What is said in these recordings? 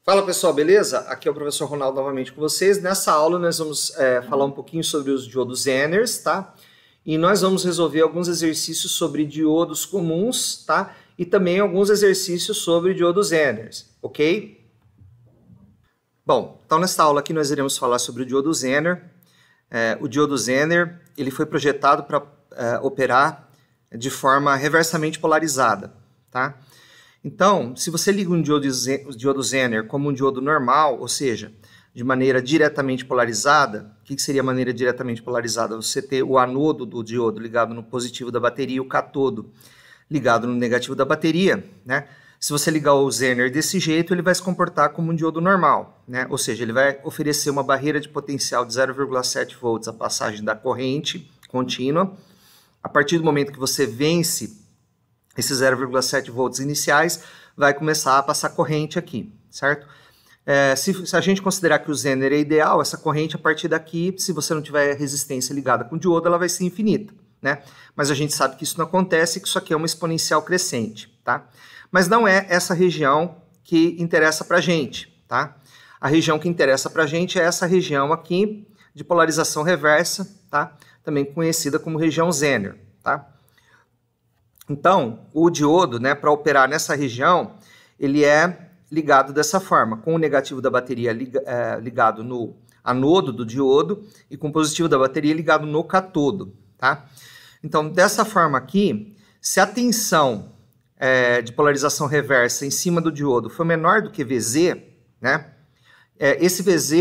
Fala pessoal, beleza? Aqui é o professor Ronaldo novamente com vocês. Nessa aula nós vamos falar um pouquinho sobre os diodos Zenners, tá? E nós vamos resolver alguns exercícios sobre diodos comuns, tá? E também alguns exercícios sobre diodos Zenners, ok? Bom, então nessa aula aqui nós iremos falar sobre o diodo Zenner. O diodo Zenner, ele foi projetado para operar de forma reversamente polarizada, tá? Então, se você liga um diodo Zenner como um diodo normal, ou seja, de maneira diretamente polarizada, o que seria a maneira diretamente polarizada? Você ter o anodo do diodo ligado no positivo da bateria e o catodo ligado no negativo da bateria, né? Se você ligar o Zenner desse jeito, ele vai se comportar como um diodo normal, né? Ou seja, ele vai oferecer uma barreira de potencial de 0,7 volts à passagem da corrente contínua. A partir do momento que você vence esses 0,7 volts iniciais, vai começar a passar corrente aqui, certo? Se a gente considerar que o Zenner é ideal, essa corrente a partir daqui, se você não tiver resistência ligada com o diodo, ela vai ser infinita, né? Mas a gente sabe que isso não acontece, que isso aqui é uma exponencial crescente, tá? Mas não é essa região que interessa pra gente, tá? A região que interessa pra gente é essa região aqui de polarização reversa, tá? Também conhecida como região Zenner, tá? Então, o diodo, né, para operar nessa região, ele é ligado dessa forma, com o negativo da bateria ligado no anodo do diodo e com o positivo da bateria ligado no catodo, tá? Então, dessa forma aqui, se a tensão de polarização reversa em cima do diodo for menor do que Vz, né, esse Vz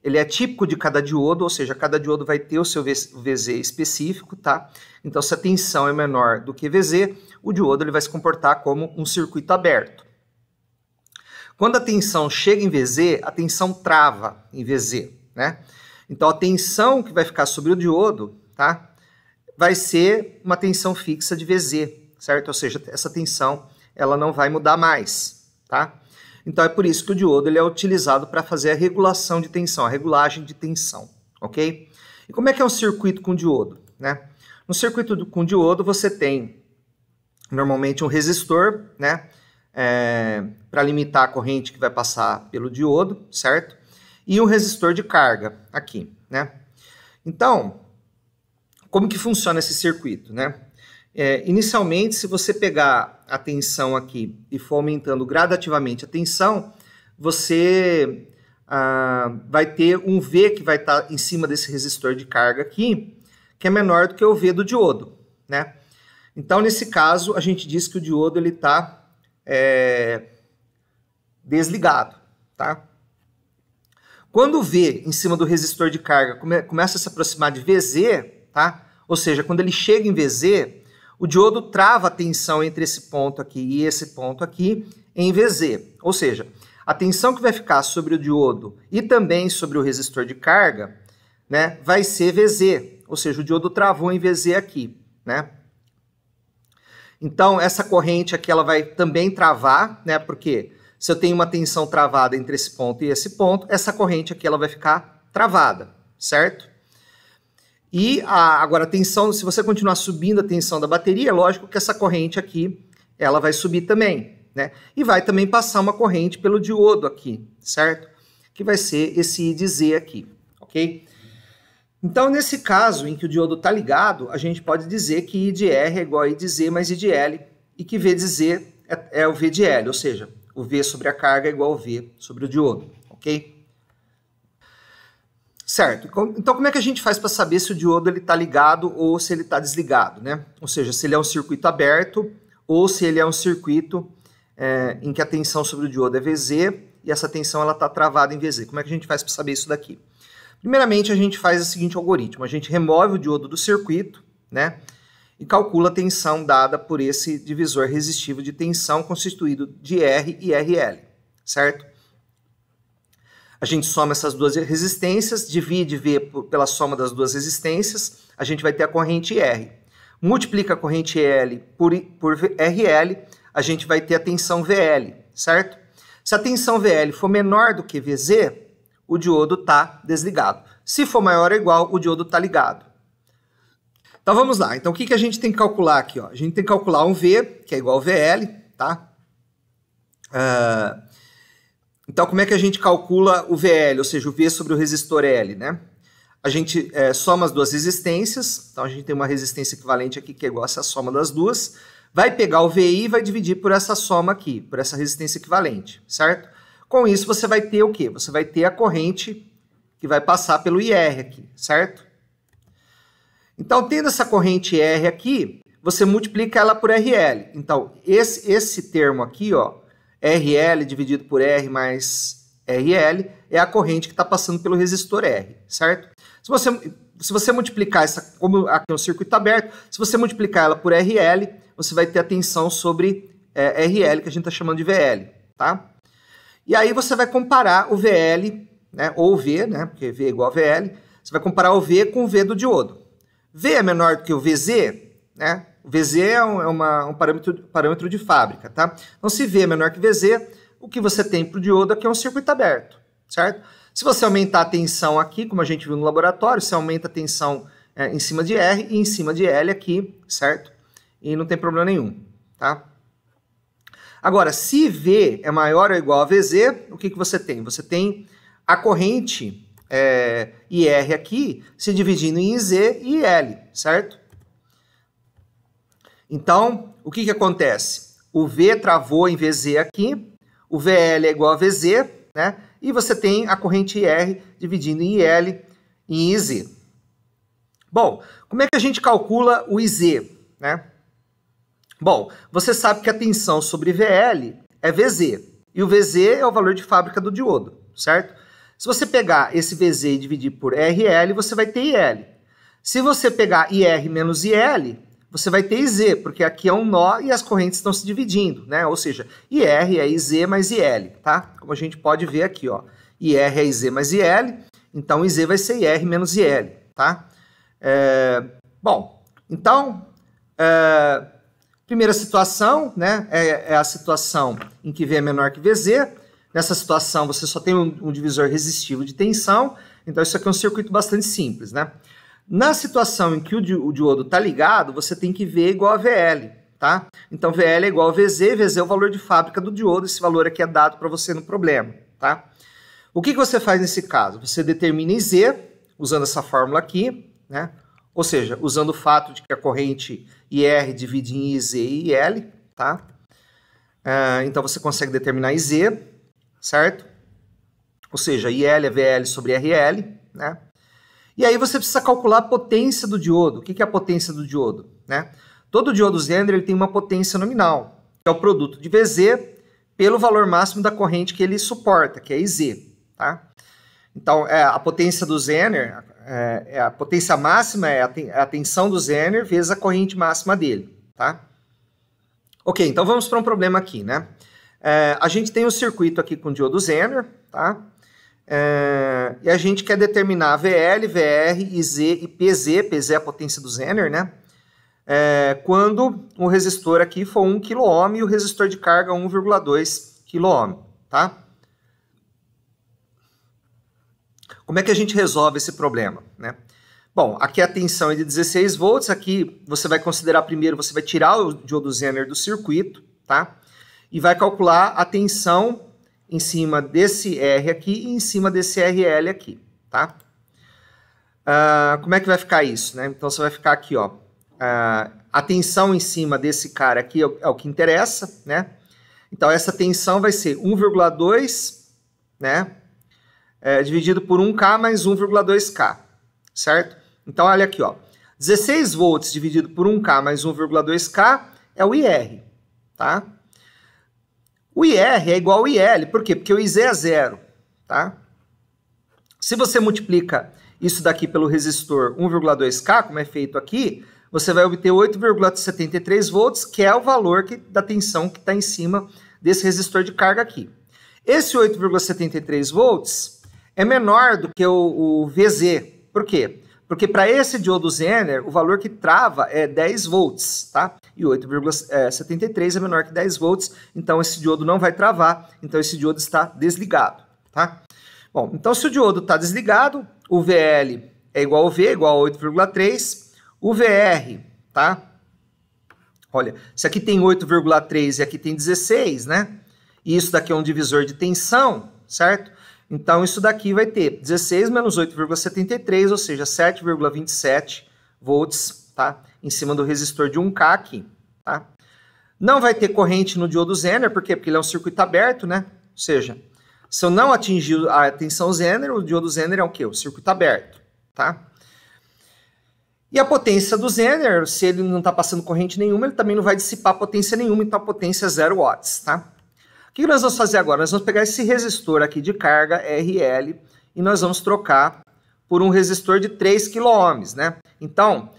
ele é típico de cada diodo, ou seja, cada diodo vai ter o seu Vz específico, tá? Então, se a tensão é menor do que Vz, o diodo ele vai se comportar como um circuito aberto. Quando a tensão chega em Vz, a tensão trava em Vz, né? Então, a tensão que vai ficar sobre o diodo, tá? Vai ser uma tensão fixa de Vz, certo? Ou seja, essa tensão ela não vai mudar mais, tá? Então é por isso que o diodo ele é utilizado para fazer a regulação de tensão, a regulagem de tensão, ok? E como é que é um circuito com diodo, né? No circuito com diodo você tem normalmente um resistor, né? Para limitar a corrente que vai passar pelo diodo, certo? E um resistor de carga aqui, né? Então, como que funciona esse circuito, né? Inicialmente, se você pegar a tensão aqui e for aumentando gradativamente a tensão, você vai ter um V que vai estar em cima desse resistor de carga aqui, que é menor do que o V do diodo, né? Então, nesse caso, a gente diz que o diodo está desligado, tá? Quando o V em cima do resistor de carga começa a se aproximar de Vz, tá? Ou seja, quando ele chega em Vz, o diodo trava a tensão entre esse ponto aqui e esse ponto aqui em Vz. Ou seja, a tensão que vai ficar sobre o diodo e também sobre o resistor de carga, né, vai ser Vz. Ou seja, o diodo travou em Vz aqui, né? Então, essa corrente aqui ela vai também travar, né? Porque se eu tenho uma tensão travada entre esse ponto e esse ponto, essa corrente aqui ela vai ficar travada, certo? E agora a tensão, se você continuar subindo a tensão da bateria, é lógico que essa corrente aqui, ela vai subir também, né? E vai também passar uma corrente pelo diodo aqui, certo? Que vai ser esse I de Z aqui, ok? Então, nesse caso em que o diodo está ligado, a gente pode dizer que I de R é igual a I de Z mais I de L, e que V de Z é o V de L, ou seja, o V sobre a carga é igual ao V sobre o diodo, ok? Certo, então como é que a gente faz para saber se o diodo está ligado ou se ele está desligado, né? Ou seja, se ele é um circuito aberto ou se ele é um circuito em que a tensão sobre o diodo é Vz e essa tensão está travada em Vz. Como é que a gente faz para saber isso daqui? Primeiramente, a gente faz o seguinte algoritmo, a gente remove o diodo do circuito, né? E calcula a tensão dada por esse divisor resistivo de tensão constituído de R e RL, certo? A gente soma essas duas resistências, divide V pela soma das duas resistências, a gente vai ter a corrente R. Multiplica a corrente L por RL, a gente vai ter a tensão VL, certo? Se a tensão VL for menor do que Vz, o diodo está desligado. Se for maior ou igual, o diodo está ligado. Então vamos lá. Então o que a gente tem que calcular aqui? Ó? A gente tem que calcular um V, que é igual a VL, tá? Então, como é que a gente calcula o VL, ou seja, o V sobre o resistor L, né? A gente soma as duas resistências, então a gente tem uma resistência equivalente aqui que é igual a essa soma das duas, vai pegar o VI e vai dividir por essa soma aqui, por essa resistência equivalente, certo? Com isso você vai ter o quê? Você vai ter a corrente que vai passar pelo IR aqui, certo? Então, tendo essa corrente R aqui, você multiplica ela por RL. Então, esse termo aqui, ó, RL dividido por R mais RL, é a corrente que está passando pelo resistor R, certo? Se você multiplicar essa, como aqui é um circuito aberto, se você multiplicar ela por RL, você vai ter a tensão sobre RL, que a gente está chamando de VL, tá? E aí você vai comparar o VL, né, ou o V, né, porque V é igual a VL, você vai comparar o V com o V do diodo. V é menor do que o VZ, né? O VZ é um parâmetro de fábrica, tá? Então, se V é menor que VZ, o que você tem para o diodo aqui é um circuito aberto, certo? Se você aumentar a tensão aqui, como a gente viu no laboratório, você aumenta a tensão em cima de R e em cima de L aqui, certo? E não tem problema nenhum, tá? Agora, se V é maior ou igual a VZ, o que você tem? Você tem a corrente IR aqui se dividindo em IZ e L, certo? Então, o que acontece? O V travou em VZ aqui, o VL é igual a VZ, né? E você tem a corrente IR dividindo em IL e em IZ. Bom, como é que a gente calcula o IZ, né? Bom, você sabe que a tensão sobre VL é VZ, e o VZ é o valor de fábrica do diodo, certo? Se você pegar esse VZ e dividir por RL, você vai ter IL. Se você pegar IR menos IL, você vai ter IZ, porque aqui é um nó e as correntes estão se dividindo, né? Ou seja, IR é IZ mais IL, tá? Como a gente pode ver aqui, ó. IR é IZ mais IL, então IZ vai ser IR menos IL, tá? Bom, então, primeira situação, né? É a situação em que V é menor que VZ. Nessa situação, você só tem um divisor resistivo de tensão, então isso aqui é um circuito bastante simples, né? Na situação em que o diodo está ligado, você tem que V igual a VL, tá? Então, VL é igual a VZ, VZ é o valor de fábrica do diodo, esse valor aqui é dado para você no problema, tá? O que você faz nesse caso? Você determina IZ, usando essa fórmula aqui, né? Ou seja, usando o fato de que a corrente IR divide em IZ e IL, tá? Então, você consegue determinar IZ, certo? Ou seja, IL é VL sobre RL, né? E aí você precisa calcular a potência do diodo. O que é a potência do diodo, né? Todo diodo Zener ele tem uma potência nominal, que é o produto de VZ pelo valor máximo da corrente que ele suporta, que é IZ, tá? Então, a potência do Zener, a potência máxima é a tensão do Zener vezes a corrente máxima dele, tá? Ok, então vamos para um problema aqui, né? A gente tem um circuito aqui com diodo Zener, tá? E a gente quer determinar VL, VR, IZ e PZ. PZ é a potência do Zener, né? Quando o resistor aqui for 1 kΩ e o resistor de carga 1,2 kΩ, tá? Como é que a gente resolve esse problema, né? Bom, aqui a tensão é de 16 volts, aqui você vai considerar primeiro, você vai tirar o diodo Zener do circuito, tá? E vai calcular a tensão em cima desse R aqui e em cima desse RL aqui, tá? Como é que vai ficar isso, né? Então, você vai ficar aqui, ó, a tensão em cima desse cara aqui é o que interessa, né? Então, essa tensão vai ser 1,2, né? Dividido por 1K mais 1,2K, certo? Então, olha aqui, ó. 16 volts dividido por 1K mais 1,2K é o IR, tá? O IR é igual ao IL, por quê? Porque o IZ é zero, tá? Se você multiplica isso daqui pelo resistor 1,2K, como é feito aqui, você vai obter 8,73 volts, que é o valor da tensão que está em cima desse resistor de carga aqui. Esse 8,73 volts é menor do que o VZ. Por quê? Porque para esse diodo Zener, o valor que trava é 10 volts, tá? E 8,73 é menor que 10 volts, então esse diodo não vai travar, então esse diodo está desligado, tá? Bom, então se o diodo está desligado, o VL é igual ao V, igual a 8,3, o VR, tá? Olha, se aqui tem 8,3 e aqui tem 16, né? E isso daqui é um divisor de tensão, certo? Então, isso daqui vai ter 16 menos 8,73, ou seja, 7,27 volts, tá? Em cima do resistor de 1K aqui, tá? Não vai ter corrente no diodo Zener, por quê? Porque ele é um circuito aberto, né? Ou seja, se eu não atingir a tensão Zener, o diodo Zener é o quê? O circuito aberto, tá? E a potência do Zener, se ele não está passando corrente nenhuma, ele também não vai dissipar potência nenhuma, então a potência é 0 watts, tá? O que nós vamos fazer agora? Nós vamos pegar esse resistor aqui de carga, RL, e nós vamos trocar por um resistor de 3 kΩ, né? Então,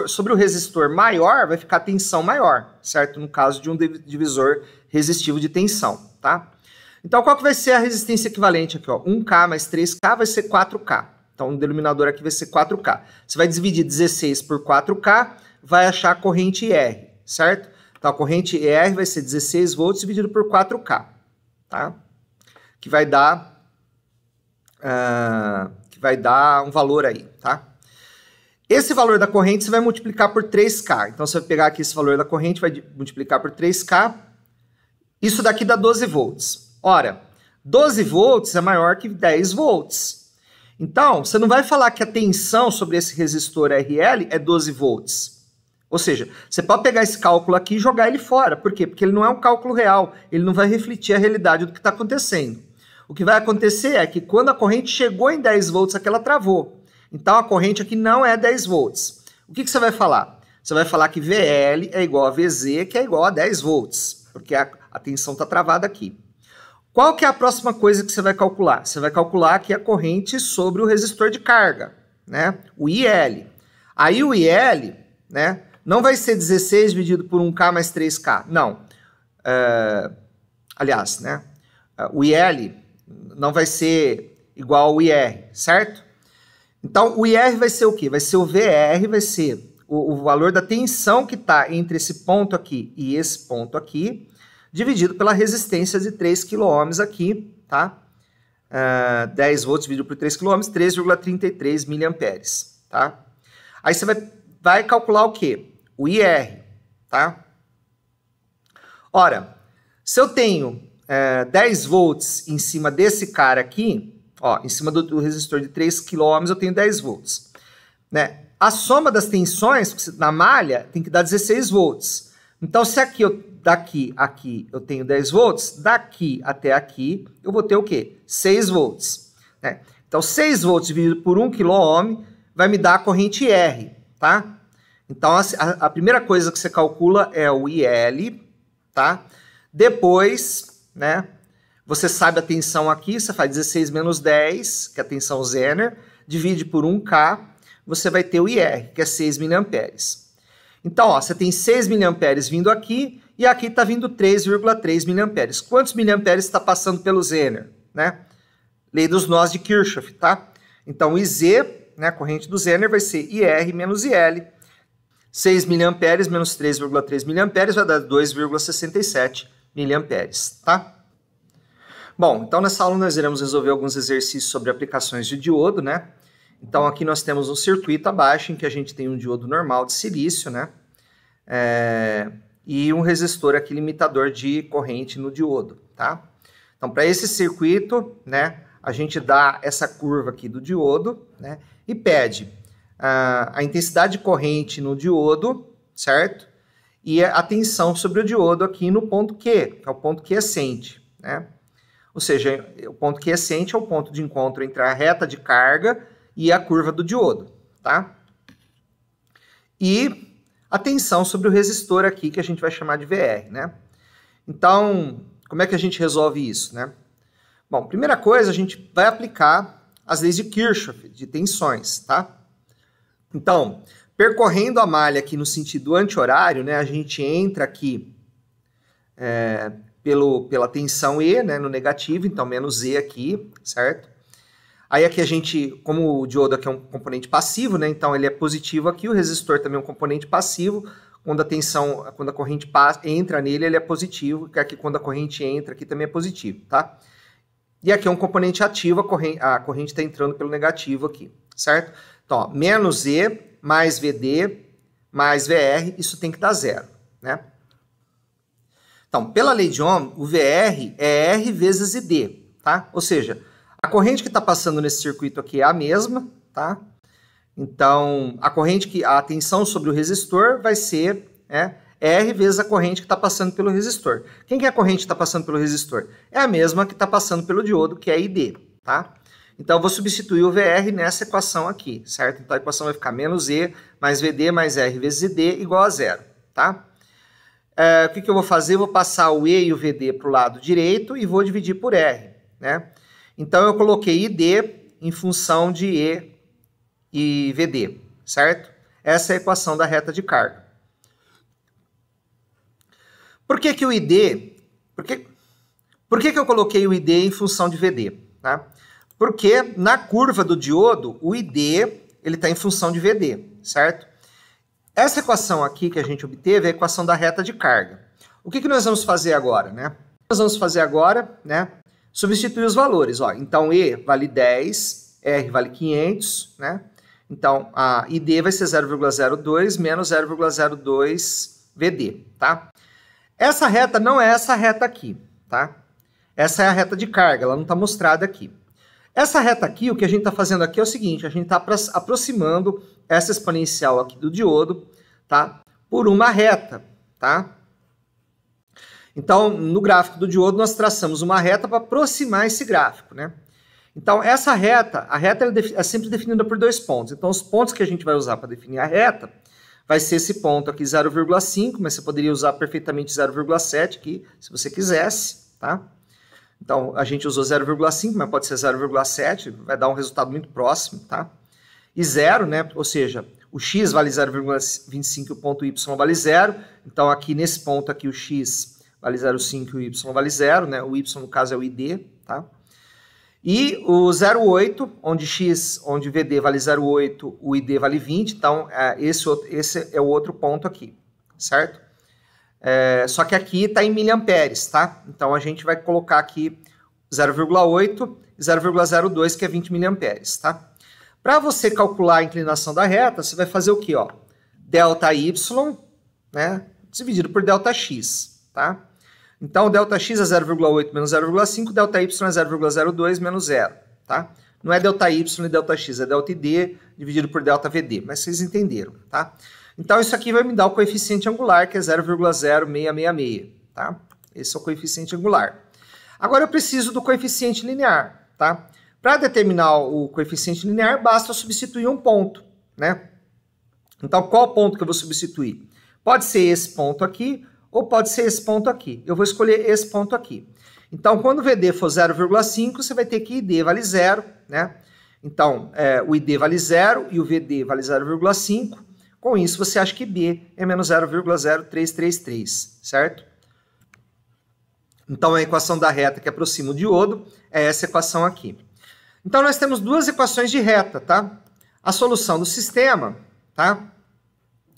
sobre o resistor maior, vai ficar tensão maior, certo? No caso de um divisor resistivo de tensão, tá? Então, qual que vai ser a resistência equivalente aqui, ó? 1K mais 3K vai ser 4K. Então, o denominador aqui vai ser 4K. Você vai dividir 16 por 4K, vai achar a corrente R, certo? Então, a corrente R vai ser 16 volts dividido por 4K, tá? Que vai dar um valor aí, tá? Esse valor da corrente você vai multiplicar por 3K. Então, você vai pegar aqui esse valor da corrente, vai multiplicar por 3K. Isso daqui dá 12 volts. Ora, 12 volts é maior que 10 volts. Então, você não vai falar que a tensão sobre esse resistor RL é 12 volts. Ou seja, você pode pegar esse cálculo aqui e jogar ele fora. Por quê? Porque ele não é um cálculo real. Ele não vai refletir a realidade do que está acontecendo. O que vai acontecer é que quando a corrente chegou em 10 volts, aqui ela travou. Então, a corrente aqui não é 10 volts. O que você vai falar? Você vai falar que VL é igual a VZ, que é igual a 10 volts. Porque a tensão está travada aqui. Qual que é a próxima coisa que você vai calcular? Você vai calcular aqui a corrente sobre o resistor de carga, né? O IL. Aí o IL, né, não vai ser 16 dividido por 1K mais 3K. Não. Aliás, né, o IL não vai ser igual ao IR, certo? Então, o IR vai ser o quê? Vai ser o VR, vai ser o valor da tensão que está entre esse ponto aqui e esse ponto aqui, dividido pela resistência de 3 kΩ aqui, tá? 10 volts dividido por 3 kΩ, 3,33 miliamperes, tá? Aí você vai calcular o quê? O IR, tá? Ora, se eu tenho 10 volts em cima desse cara aqui, ó, em cima do resistor de 3 kΩ eu tenho 10 volts, né? A soma das tensões na malha tem que dar 16 volts. Então, se aqui daqui aqui eu tenho 10 volts, daqui até aqui eu vou ter o quê? 6 volts. Né? Então, 6 volts dividido por 1 kΩ vai me dar a corrente R, tá? Então, a primeira coisa que você calcula é o IL, tá? Depois, né, você sabe a tensão aqui, você faz 16 menos 10, que é a tensão Zener, divide por 1K, você vai ter o IR, que é 6 miliamperes. Então, ó, você tem 6 miliamperes vindo aqui, e aqui está vindo 3,3 miliamperes. Quantos miliamperes está passando pelo Zener? Né? Lei dos nós de Kirchhoff, tá? Então, IZ, né, a corrente do Zener, vai ser IR menos IL. 6 miliamperes menos 3,3 miliamperes vai dar 2,67 miliamperes, tá? Bom, então nessa aula nós iremos resolver alguns exercícios sobre aplicações de diodo, né? Então aqui nós temos um circuito abaixo em que a gente tem um diodo normal de silício, né? E um resistor aqui limitador de corrente no diodo, tá? Então, para esse circuito, né, a gente dá essa curva aqui do diodo, né, e pede a intensidade de corrente no diodo, certo? E a tensão sobre o diodo aqui no ponto Q, que é o ponto quiescente, né? Ou seja, o ponto quiescente é o ponto de encontro entre a reta de carga e a curva do diodo, tá? E a tensão sobre o resistor aqui, que a gente vai chamar de VR, né? Então, como é que a gente resolve isso, né? Bom, primeira coisa, a gente vai aplicar as leis de Kirchhoff, de tensões, tá? Então, percorrendo a malha aqui no sentido anti-horário, né, a gente entra aqui pela tensão E, né, no negativo, então menos E aqui, certo? Aí aqui a gente, como o diodo aqui é um componente passivo, né, então ele é positivo aqui, o resistor também é um componente passivo, quando a corrente entra nele, ele é positivo, que aqui quando a corrente entra aqui também é positivo, tá? E aqui é um componente ativo, a corrente está entrando pelo negativo aqui, certo? Então, ó, menos E mais VD mais VR, isso tem que dar zero, né? Então, pela lei de Ohm, o VR é R vezes ID, tá? Ou seja, a corrente que está passando nesse circuito aqui é a mesma, tá? Então, a tensão sobre o resistor vai ser R vezes a corrente que está passando pelo resistor. Quem que é a corrente que está passando pelo resistor? É a mesma que está passando pelo diodo, que é ID, tá? Então, eu vou substituir o VR nessa equação aqui, certo? Então, a equação vai ficar menos E mais VD mais R vezes ID igual a zero, tá? O que eu vou fazer? Eu vou passar o E e o VD para o lado direito e vou dividir por R, né? Então, eu coloquei ID em função de E e VD, certo? Essa é a equação da reta de carga. Por que o ID... Por que eu coloquei o ID em função de VD? Tá? Porque na curva do diodo, o ID está em função de VD, certo? Essa equação aqui que a gente obteve é a equação da reta de carga. O que nós vamos fazer agora, né? Nós vamos fazer agora, né? Substituir os valores, ó. Então, E vale 10, R vale 500, né? Então, a ID vai ser 0,02 menos 0,02 VD, tá? Essa reta não é essa reta aqui, tá? Essa é a reta de carga, ela não está mostrada aqui. Essa reta aqui, o que a gente está fazendo aqui é o seguinte, a gente está aproximando essa exponencial aqui do diodo, tá? Por uma reta, tá? Então, no gráfico do diodo, nós traçamos uma reta para aproximar esse gráfico, né? Então, essa reta, é sempre definida por dois pontos. Então, os pontos que a gente vai usar para definir a reta vai ser esse ponto aqui, 0,5, mas você poderia usar perfeitamente 0,7 aqui, se você quisesse, tá? Então, a gente usou 0,5, mas pode ser 0,7, vai dar um resultado muito próximo, tá? E 0, né? Ou seja, o x vale 0,25 e o ponto y vale 0. Então, aqui nesse ponto aqui, o x vale 0,5 e o y vale 0, né? O y, no caso, é o id, tá? E o 0,8, onde VD vale 0,8, o ID vale 20, então esse é o outro ponto aqui, certo? Só que aqui está em miliamperes, tá? Então a gente vai colocar aqui 0,8 e 0,02, que é 20 miliamperes, tá? Para você calcular a inclinação da reta, você vai fazer o quê, ó? Delta Y, né? Dividido por delta X, tá? Então, ΔX é 0,8 menos 0,5, ΔY é 0,02 menos 0, tá? Não é ΔY e ΔX, é ΔD dividido por ΔVD, mas vocês entenderam, tá? Então, isso aqui vai me dar o coeficiente angular, que é 0,0666, tá? Esse é o coeficiente angular. Agora, eu preciso do coeficiente linear, tá? Para determinar o coeficiente linear, basta substituir um ponto, né? Então, qual ponto que eu vou substituir? Pode ser esse ponto aqui, ou pode ser esse ponto aqui. Eu vou escolher esse ponto aqui. Então, quando o VD for 0,5, você vai ter que ID vale 0, né? Então, o ID vale 0 e o VD vale 0,5. Com isso, você acha que B é menos 0,0333, certo? Então, a equação da reta que aproxima o diodo é essa equação aqui. Então, nós temos duas equações de reta, tá? A solução do sistema, tá?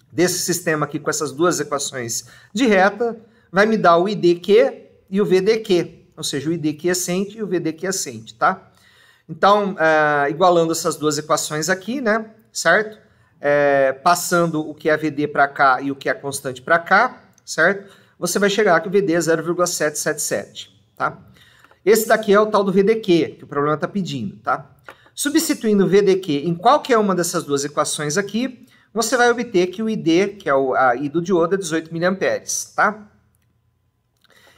Desse sistema aqui com essas duas equações de reta, vai me dar o IDQ e o VDQ, ou seja, o ID quiescente e o VD quiescente, tá? Então, igualando essas duas equações aqui, né, certo? Passando o que é VD para cá e o que é constante para cá, certo? Você vai chegar que o VD é 0,777, tá? Esse daqui é o tal do VDQ, que o problema está pedindo, tá? Substituindo o VDQ em qualquer uma dessas duas equações aqui, você vai obter que o ID, que é a I do diodo, é 18 mA, tá?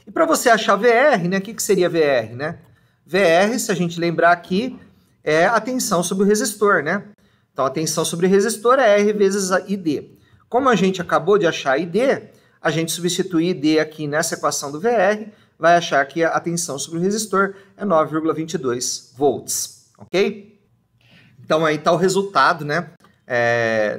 E para você achar VR, né, o que seria VR, né? VR, se a gente lembrar aqui, é a tensão sobre o resistor, né? Então, a tensão sobre o resistor é R vezes a ID. Como a gente acabou de achar ID, a gente substitui ID aqui nessa equação do VR, vai achar que a tensão sobre o resistor é 9,22 volts, ok? Então, aí está o resultado, né?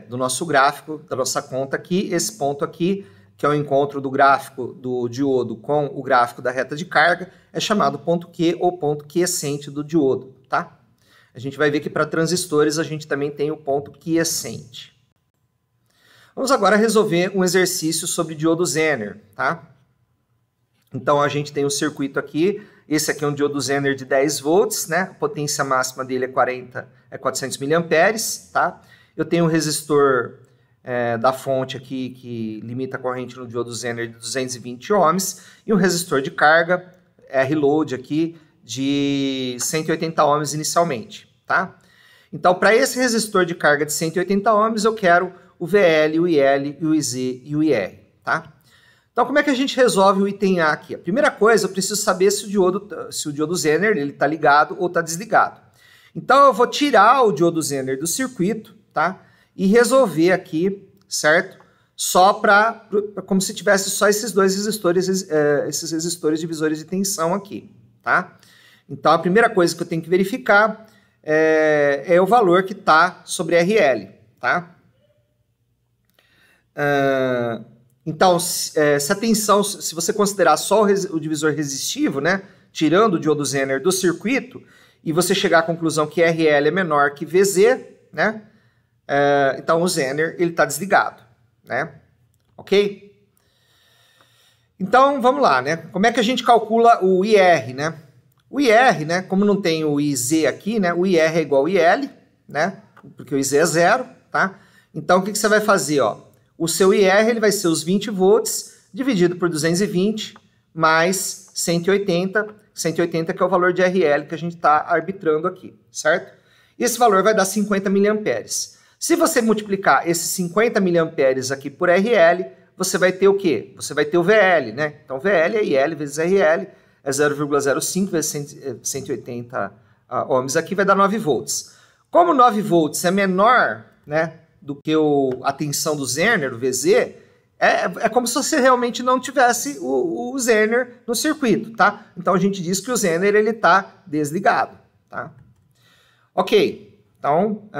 Do nosso gráfico, da nossa conta aqui, esse ponto aqui, que é o encontro do gráfico do diodo com o gráfico da reta de carga, é chamado ponto Q ou ponto quiescente do diodo, tá? A gente vai ver que para transistores a gente também tem o ponto quiescente. Vamos agora resolver um exercício sobre diodo Zener, tá? Então a gente tem um circuito aqui, esse aqui é um diodo Zener de 10 volts, né? A potência máxima dele é 400 mA, tá? Eu tenho um resistor da fonte aqui que limita a corrente no diodo Zener de 220 ohms e um resistor de carga, R-load aqui, de 180 ohms inicialmente, tá? Então, para esse resistor de carga de 180 ohms, eu quero o VL, o IL, o IZ e o IR, tá? Então, como é que a gente resolve o item A aqui? A primeira coisa, eu preciso saber se o diodo Zener está ligado ou está desligado. Então, eu vou tirar o diodo Zener do circuito, tá? E resolver aqui, certo? Só como se tivesse só esses dois resistores, esses resistores divisores de tensão aqui, tá? Então, a primeira coisa que eu tenho que verificar é o valor que está sobre RL, tá? Então, se a tensão, se você considerar só o divisor resistivo, né, tirando o diodo Zener do circuito, e você chegar à conclusão que RL é menor que VZ, né, então o Zener está desligado, né, ok? Então, vamos lá, né, como é que a gente calcula o IR, né? O IR, né, como não tem o IZ aqui, né, o IR é igual ao IL, né, porque o IZ é 0, tá? Então, o que você vai fazer, ó? O seu IR ele vai ser os 20 volts dividido por 220 mais 180, 180 que é o valor de RL que a gente está arbitrando aqui, certo? E esse valor vai dar 50 miliamperes. Se você multiplicar esses 50 miliamperes aqui por RL, você vai ter o quê? Você vai ter o VL, né? Então, VL é IL vezes RL, é 0,05 vezes 180 ohms aqui, vai dar 9 volts. Como 9 volts é menor, né, do que a tensão do Zener, o VZ, é como se você realmente não tivesse o Zener no circuito, tá? Então a gente diz que o Zener ele está desligado, tá? Ok, então,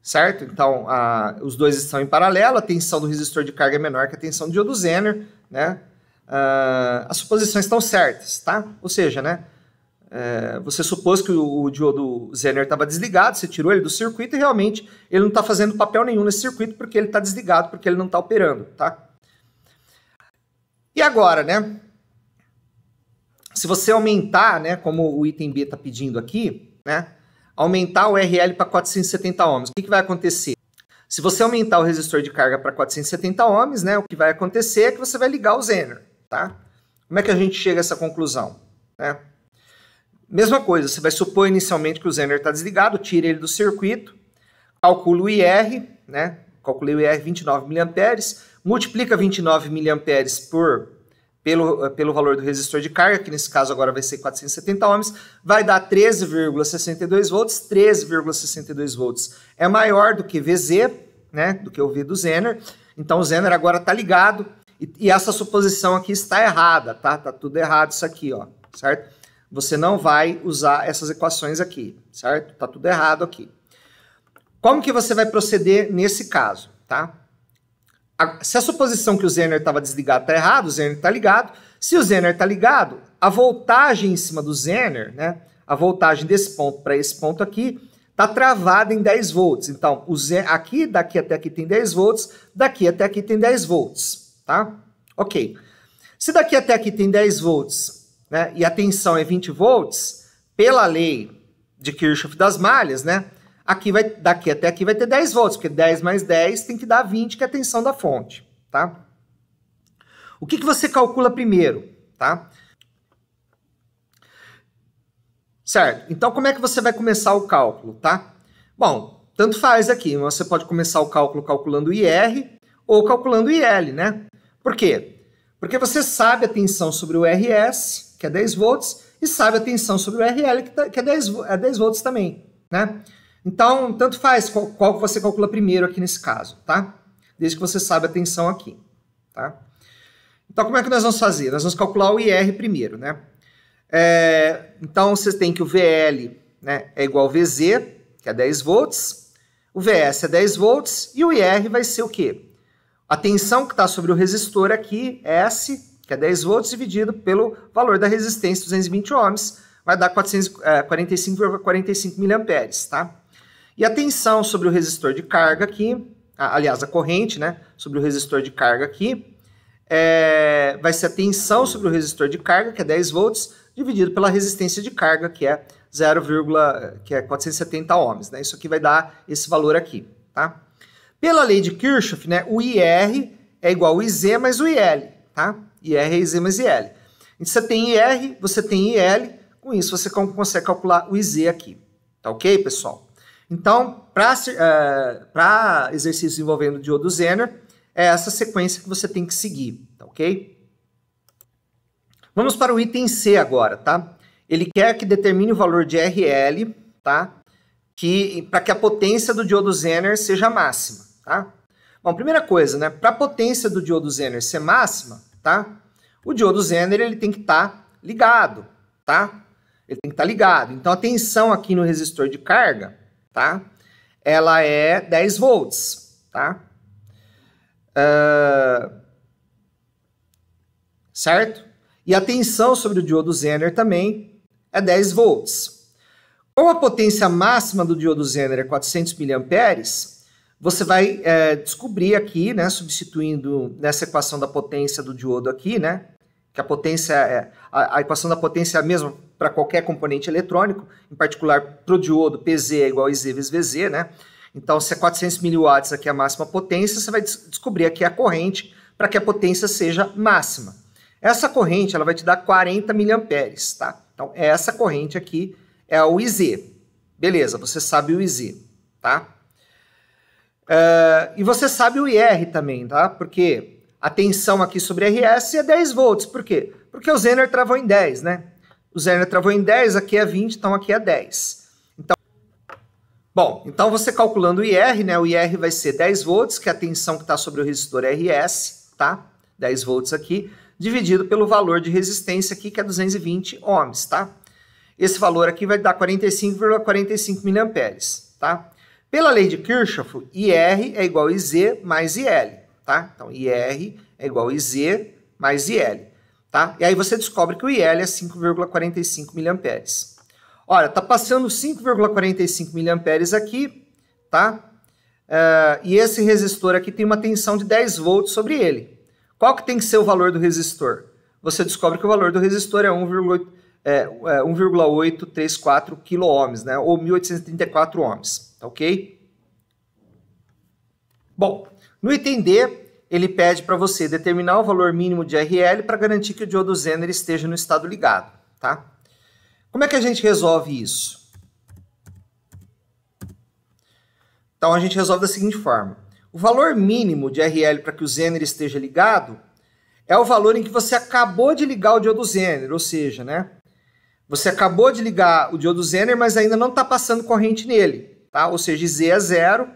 certo? Então, os dois estão em paralelo, a tensão do resistor de carga é menor que a tensão do diodo Zener, né? As suposições estão certas, tá? Ou seja, né? Você supôs que o diodo Zener estava desligado, você tirou ele do circuito e realmente ele não está fazendo papel nenhum nesse circuito porque ele está desligado, porque ele não está operando, tá? E agora, né? Se você aumentar, né, como o item B está pedindo aqui, né? Aumentar o RL para 470 ohms, o que vai acontecer? Se você aumentar o resistor de carga para 470 ohms, né, o que vai acontecer é que você vai ligar o Zener, tá? Como é que a gente chega a essa conclusão, né? Mesma coisa, você vai supor inicialmente que o Zener está desligado, tira ele do circuito, calcula o IR, né? Calculei o IR 29 miliamperes, multiplica 29 miliamperes pelo valor do resistor de carga, que nesse caso agora vai ser 470 ohms, vai dar 13,62 volts. 13,62 volts é maior do que VZ, né? Do que o V do Zener. Então o Zener agora está ligado e essa suposição aqui está errada, tá? Tá tudo errado isso aqui, ó, certo? Você não vai usar essas equações aqui, certo? Tá tudo errado aqui. Como que você vai proceder nesse caso, tá? Se a suposição que o Zener estava desligado está errado, o Zener está ligado. Se o Zener está ligado, a voltagem em cima do Zener, né? A voltagem desse ponto para esse ponto aqui, está travada em 10 volts. Então, daqui até aqui tem 10 volts, daqui até aqui tem 10 volts, tá? Ok. Se daqui até aqui tem 10 volts, né, e a tensão é 20 volts, pela lei de Kirchhoff das malhas, né, daqui até aqui vai ter 10 volts, porque 10 mais 10 tem que dar 20, que é a tensão da fonte, tá? O que você calcula primeiro, tá? Certo, então como é que você vai começar o cálculo, tá? Bom, tanto faz aqui, você pode começar o cálculo calculando o IR ou calculando o IL, né? Por quê? Porque você sabe a tensão sobre o RS, que é 10 volts, e sabe a tensão sobre o RL, que é 10 volts também, né? Então, tanto faz qual que você calcula primeiro aqui nesse caso, tá? Desde que você sabe a tensão aqui, tá? Então, como é que nós vamos fazer? Nós vamos calcular o IR primeiro, né? Então, você tem que o VL, né, é igual ao VZ, que é 10 volts, o VS é 10 volts, e o IR vai ser o quê? A tensão que está sobre o resistor aqui, S, que é 10 volts, dividido pelo valor da resistência, 220 ohms, vai dar 45,45 miliamperes, tá? E a tensão sobre o resistor de carga aqui, aliás, a corrente, né, sobre o resistor de carga aqui, vai ser a tensão sobre o resistor de carga, que é 10 volts, dividido pela resistência de carga, que é 470 ohms, né? Isso aqui vai dar esse valor aqui, tá? Pela lei de Kirchhoff, né, o IR é igual ao IZ mais o IL, tá? IR é IZ mais IL. Você tem IR, você tem IL, com isso você consegue calcular o IZ aqui. Tá ok, pessoal? Então, para exercícios envolvendo diodo Zener, é essa sequência que você tem que seguir, tá ok? Vamos para o item C agora, tá? Ele quer que determine o valor de RL, tá? Para que a potência do diodo Zener seja máxima, tá? Bom, primeira coisa, né? Para a potência do diodo Zener ser máxima, tá? O diodo Zener ele tem que estar ligado, tá? Ele tem que estar ligado. Então a tensão aqui no resistor de carga, tá? Ela é 10 volts, tá? Certo? E a tensão sobre o diodo Zener também é 10 volts. Como a potência máxima do diodo Zener é 400 mA, você vai descobrir aqui, né, substituindo nessa equação da potência do diodo aqui, né, que a potência a equação da potência é a mesma para qualquer componente eletrônico, em particular para o diodo, PZ é igual a IZ vezes VZ, né? Então, se é 400 mW aqui é a máxima potência, você vai descobrir aqui a corrente para que a potência seja máxima. Essa corrente ela vai te dar 40 mA, tá? Então, essa corrente aqui é o IZ. Beleza, você sabe o IZ, tá? E você sabe o IR também, tá? Porque a tensão aqui sobre RS é 10 volts. Por quê? Porque o Zener travou em 10, né? O Zener travou em 10, aqui é 20, então aqui é 10. Então você calculando o IR, né? O IR vai ser 10 volts, que é a tensão que está sobre o resistor RS, tá? 10 volts aqui, dividido pelo valor de resistência aqui, que é 220 ohms, tá? Esse valor aqui vai dar 45,45 mA, tá? Pela lei de Kirchhoff, IR é igual a IZ mais IL, tá? Então, IR é igual a IZ mais IL, tá? E aí você descobre que o IL é 5,45 mA. Olha, tá passando 5,45 mA aqui, tá? E esse resistor aqui tem uma tensão de 10 volts sobre ele. Qual que tem que ser o valor do resistor? Você descobre que o valor do resistor é 1,834 kΩ, né? Ou 1834 ohms, tá ok? Bom, no item D, ele pede para você determinar o valor mínimo de RL para garantir que o diodo Zener esteja no estado ligado, tá? Como é que a gente resolve isso? Então a gente resolve da seguinte forma. O valor mínimo de RL para que o Zener esteja ligado é o valor em que você acabou de ligar o diodo Zener, ou seja, né? Você acabou de ligar o diodo Zener, mas ainda não está passando corrente nele, tá? Ou seja, IZ é 0,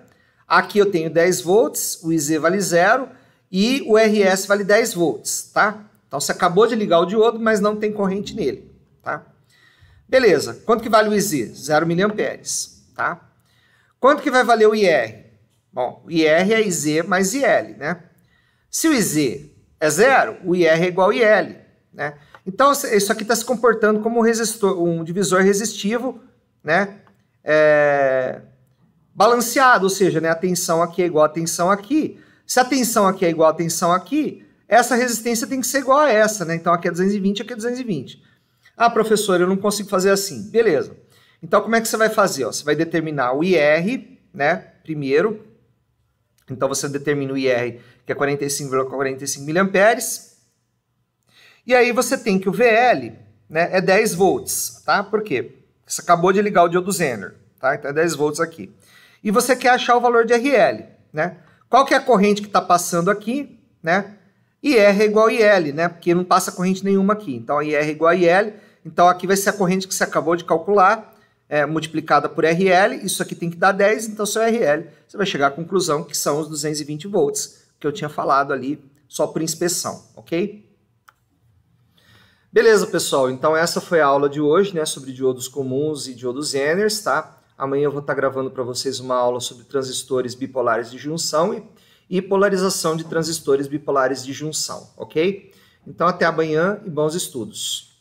aqui eu tenho 10 volts, o IZ vale 0 e o RS vale 10 volts, tá? Então você acabou de ligar o diodo, mas não tem corrente nele, tá? Beleza, quanto que vale o IZ? 0 mA, tá? Quanto que vai valer o IR? Bom, o IR é IZ mais IL, né? Se o IZ é 0, o IR é igual a IL, né? Então, isso aqui está se comportando como um divisor resistivo, né? Balanceado, ou seja, né? A tensão aqui é igual a tensão aqui. Se a tensão aqui é igual a tensão aqui, essa resistência tem que ser igual a essa, né? Então, aqui é 220, aqui é 220. Ah, professor, eu não consigo fazer assim. Beleza. Então, como é que você vai fazer? Ó, você vai determinar o IR, né? Primeiro. Então, você determina o IR, que é 45,45 mA. E aí, você tem que o VL, né, é 10 volts, tá? Por quê? Você acabou de ligar o diodo Zener, tá? Então, é 10 volts aqui. E você quer achar o valor de RL, né? Qual que é a corrente que está passando aqui, né? IR é igual a IL, né? Porque não passa corrente nenhuma aqui. Então, IR é igual a IL. Então, aqui vai ser a corrente que você acabou de calcular, multiplicada por RL. Isso aqui tem que dar 10, então, seu RL, você vai chegar à conclusão que são os 220 volts, que eu tinha falado ali, só por inspeção, ok? Beleza, pessoal. Então, essa foi a aula de hoje, né? Sobre diodos comuns e diodos Zeners, tá? Amanhã eu vou estar gravando para vocês uma aula sobre transistores bipolares de junção e polarização de transistores bipolares de junção, ok? Então, até amanhã e bons estudos.